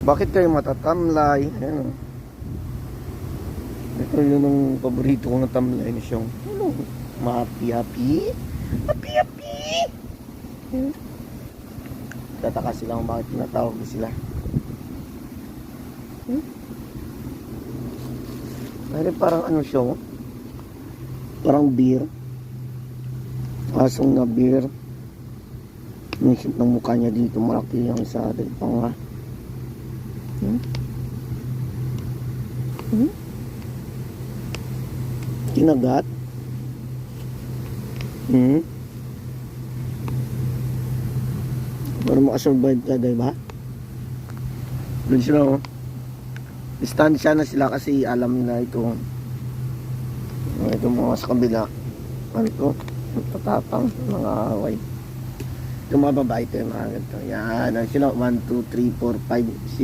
Bakit kayo matatamlay? Ayan. Ito yun ang paborito ko na tamlay na siyang mapi-happy. Mapi-happy! Tataka sila kung bakit tinatawag ko sila. Pero parang ano siya, parang beer. Asong na beer. Naisip ng mukha niya dito, malaki yung sa atin pang kinagat. Para makasurvive ka, diba? Doon sila, oh. Distansya na sila kasi alam nila ito. Ito mga sa kabila. Ano ito? Tatapang, mga away. Ito mga babae ito, yung mga ganito. Yan, sila 1, 2, 3, 4, 5,